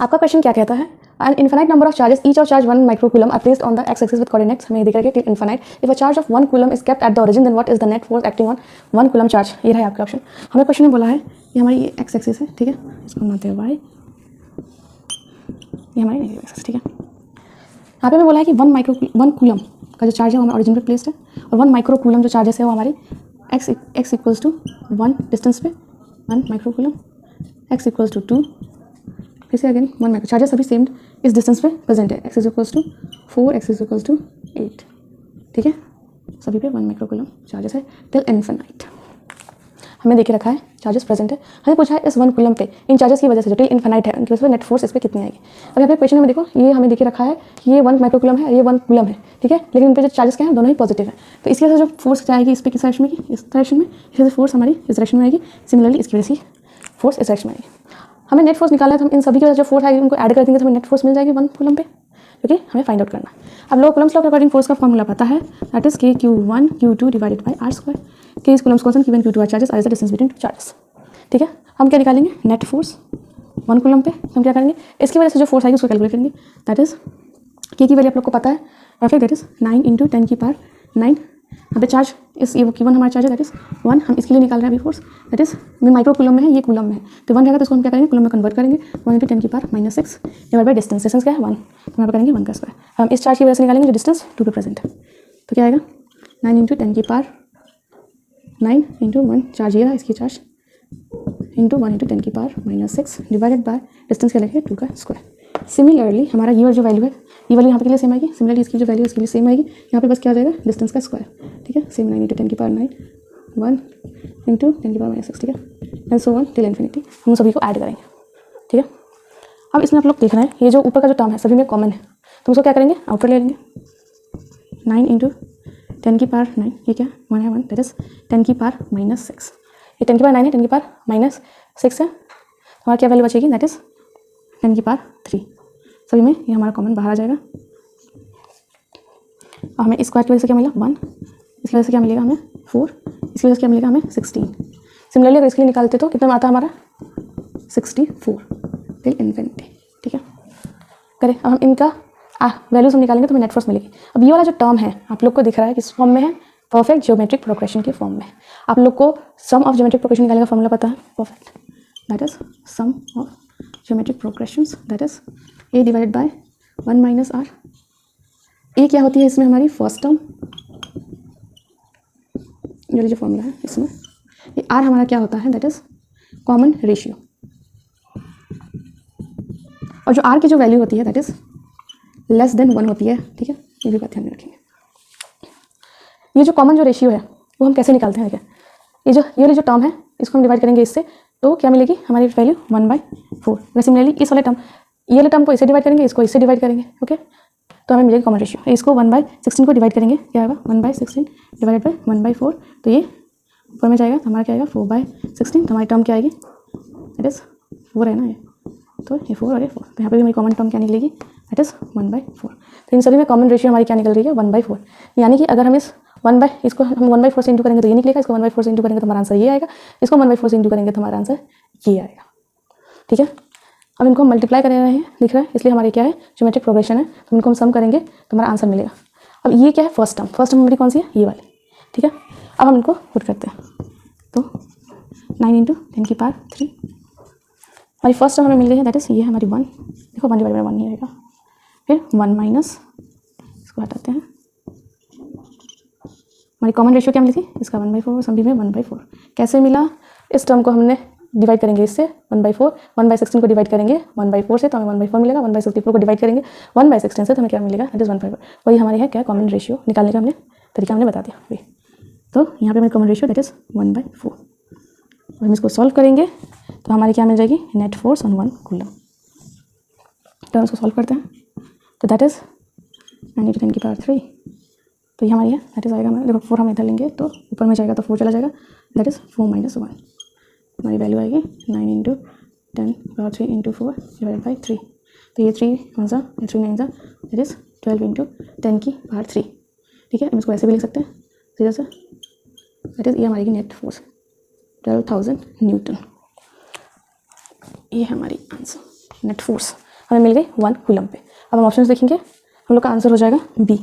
आपका क्वेश्चन क्या कहता है, an infinite number of charges each of charge 1 microcoulomb are placed on the x-axis with coordinates, हमें दिख रहा है कि infinite, if a charge of 1 coulomb is kept at the origin then what is the net force acting on 1 coulomb charge। ये रहा आपका option. हमें question में बोला है ये हमारी x-axis है, ठीक है, इसको हम मानते हैं y, ये हमारी नेगेटिव एक्सिस, ठीक है। यहाँ पे हमें बोला है कि 1 कूलम का जो चार्ज है वो हमारे ऑरिजिन पे प्लेस्ड है और 1 माइक्रोकूलम जो चार्जेस है वो हमारी x इक्वल्स टू 1 डिस्टेंस पे 1 माइक्रोकूलम, x इक्वल्स टू 2, फिर से अगेन 1 माइक्रो, चार्जेस सभी सेम इस डिस्टेंस पे प्रेजेंट है, x is equals to 4, x is equals to 8, ठीक है, सभी पे 1 माइक्रोकूलम चार्जेस है टिल इन्फिनाइट। हमें देखे रखा है चार्जेस प्रेजेंट है, हमें पूछा है इस 1 कूलम पे इन चार्जेस की वजह से जो टिल इन्फिनाइट है उनकी वजह से नेट फोर्स इस पर कितनी आएगी। अब यहाँ पे क्वेश्चन में देखो ये हमें देखे रखा है ये 1 माइक्रोकूलम है, ये 1 कूलम है, ठीक है, लेकिन इन पे जो चार्जेस क्या है दोनों ही पॉजिटिव है, तो इसकी वजह से जो फोर्स आएगी इस पर किस डायरेक्शन में की, इस डायरेक्शन में, इससे फोर्स हमारी इस डायरेक्शन में आएगी, सिमिलरली इसकी वजह से फोर्स इस डायरेक्शन में आएगी। हमें नेट फोर्स निकालना है तो हम इन सभी की वजह से जो फोर्स आएगी उनको ऐड कर देंगे तो हमें नेट फोर्स मिल जाएगी 1 कूलम पे, क्योंकि हमें फाइंड आउट करना है। अब लो कूलम्स लॉ के अकॉर्डिंग फोर्स का फॉर्मूला पता है, that is Q1 Q2 divided by r², K is Coulomb's constant, Q1 Q2 are charges, r is the distance between two charges, ठीक है। हम क्या निकालेंगे नेट फोर्स 1 कूलम पे, हम क्या करेंगे इसकी वजह से जो फोर्स आएगी उसको कैलकुलेट करेंगे, दैट इज K की वैल्यू आप लोग को पता है परफेक्ट, दैट इज 9 × 10 की पावर 9, यहाँ पे चार्ज इस ये Q1 हमारा चार्ज है दैट इज 1, हम इसके लिए निकाल रहे हैं अभी force, that is micro coulomb में है, ये कूलम में है, तो 1 रहेगा तो इसको हम क्या करेंगे कूलम में कन्वर्ट करेंगे, 1 × 10 की power -6 divide by distance, distance क्या है 1, तो यहाँ पे करेंगे 1 का स्क्वायर। हम इस चार्ज की वजह से निकालेंगे जो डिस्टेंस 2 पे प्रेजेंट है, तो क्या आएगा 9 × 10 की पावर 9 × 1 चार्ज ये रहा, इसकी चार्ज इंटू 1 × 10 की पावर -6 डिवाइडेड बाय डिस्टेंस क्या लिखेंगे 2 का स्क्वायर। सिमिलरली हमारा ये जो वैल्यू है ये वाली यहाँ पे के लिए सेम आएगी, सिमिलरली इसकी जो वैल्यू है इसके लिए सेम आएगी, यहाँ पे बस क्या आ जाएगा डिस्टेंस का स्क्वायर, ठीक है, सेम 9 × 10 की पावर 9 1 × 10 की पावर -6, ठीक है, and so on till infinity, हम सभी को ऐड करेंगे, ठीक है। अब इसमें आप लोग देख रहे हैं ये जो ऊपर का जो टर्म है सभी में कॉमन है, तो उसको क्या करेंगे आउटर ले लेंगे, 9 × 10 की पावर 9, ये क्या 1 है 1, दैट इज 10 की पावर -6, ये 10 की पावर 9 है, 10 की पावर -6 है, हमारा क्या वैल्यू बचेगी दैट इज 10 की पावर 3, सभी में ये हमारा कॉमन बाहर आ जाएगा और हमें स्क्वायर की वजह से क्या मिला 1, इसकी वजह से क्या मिलेगा हमें 4, इसकी वजह से क्या मिलेगा हमें 16। सिमिलरली अगर इसके लिए निकालते तो कितना आता है हमारा 64 टिल इन्फिनिटी, ठीक है। करें अब हम इनका वैल्यूज हम निकालेंगे तो हमें नेट फोर्स मिलेगी। अब ये वाला जो टर्म है आप लोग को दिख रहा है किस फॉर्म में है, परफेक्ट ज्योमेट्रिक प्रोग्रेशन के फॉर्म में। आप लोग को सम ऑफ ज्योमेट्रिक प्रोग्रेशन निकालने का फॉर्मूला पता है, perfect, that is sum of geometric progressions that is a divided by 1 - r। A क्या होती है इसमें हमारी फर्स्ट टर्म, ये जो फॉर्मूला है इसमें ये r हमारा क्या होता है दैट इज कॉमन रेशियो, और जो r की जो वैल्यू होती है दैट इज लेस देन 1 होती है, ठीक है, ये भी बात ध्यान में रखेंगे। ये जो कॉमन जो रेशियो है वो हम कैसे निकालते हैं, देखिए ये वाली जो टर्म है इसको हम डिवाइड करेंगे इससे, तो क्या मिलेगी हमारी वैल्यू 1/4। वैसे सिमिलरली इस वाले टर्म ये वाले टर्म को इससे डिवाइड करेंगे, इसको इससे डिवाइड करेंगे, ओके, तो हमें मिलेगी कॉमन रेशियो। इसको 1/16 को डिवाइड करेंगे, क्या होगा 1/16 डिवाइडेड बाय 1/4, तो ये ऊपर में जाएगा, तो हमारा क्या आएगा 4/16, तो हमारी टर्म क्या आएगी दैट इज 4 है ना ये, तो ये 4 और ये 4, तो यहाँ पे भी हमारी कॉमन टर्म क्या निकलेगी दैट इज 1/4। तो इन सभी में कॉमन रेशियो हमारी क्या निकल रही है 1/4, यानी कि अगर हम इस इसको हम 1/4 से इंटू करेंगे तो ये निकलेगा, इसको 1/4 से इंटू करेंगे तो हमारा आंसर ये आएगा, इसको 1/4 से इंटू करेंगे तो हमारा आंसर ये आएगा, ठीक है। अब इनको हम मल्टीप्लाई कर रहे हैं, दिख रहा है, इसलिए हमारे क्या है ज्योमेट्रिक प्रोग्रेशन है, तो इनको हम सम करेंगे तो हमारा आंसर मिलेगा। अब ये क्या है फर्स्ट टर्म हमारी कौन सी है ये वाली, ठीक है। अब हम इनको पुट करते हैं, तो 9 × 10 की पावर 3 हमारी फर्स्ट टर्म हमें मिल गई है दैट इज ये हमारी 1, देखो 1 डिवाइडेड बाय 1 नहीं आएगा, फिर 1 माइनस इसको हटाते हैं, हमारी कॉमन रेशियो क्या मिली थी इसका 1/4, सभी में 1/4 कैसे मिला, इस टर्म को हमने डिवाइड करेंगे इससे 1/4, 1/16 को डिवाइड करेंगे 1/4 से तो हमें 1/4 मिलेगा, 1/64 को डिवाइड करेंगे 1/16 से तो हमें क्या मिलेगा दैट इज 1/4। वही हमारी है क्या कॉमन रेशियो निकालने का हमने तरीका हमने बता दिया वही, तो यहाँ पे हमारी कॉमन रेशियो दैट इज 1/4। हम इसको सॉल्व करेंगे तो हमारी क्या मिल जाएगी नेट फोर्स ऑन 1 कूलम, तो हम इसको सॉल्व करते हैं तो दैट इज 9 × 10 की पावर 3, तो ये हमारी है दैट इज आएगा हमारा, देखो 4 हम इधर लेंगे तो ऊपर में जाएगा तो 4 चला जाएगा, दैट इज 4 - 1, हमारी वैल्यू आएगी 9 × 10 पावर 3 × 4 डिवाइडेड बाई 3, तो ये 3 1 सा 3 9 सा दैट इज 12 × 10 की पावर 3, ठीक है। हम इसको ऐसे भी लिख सकते हैं सीधा सा, दैट इज ये हमारी नेट फोर्स 12,000 न्यूटन, ये है हमारी आंसर नेट फोर्स। हमें मिल गई 1 कूलम पे। अब हम ऑप्शन देखेंगे, हम लोग का आंसर हो जाएगा बी।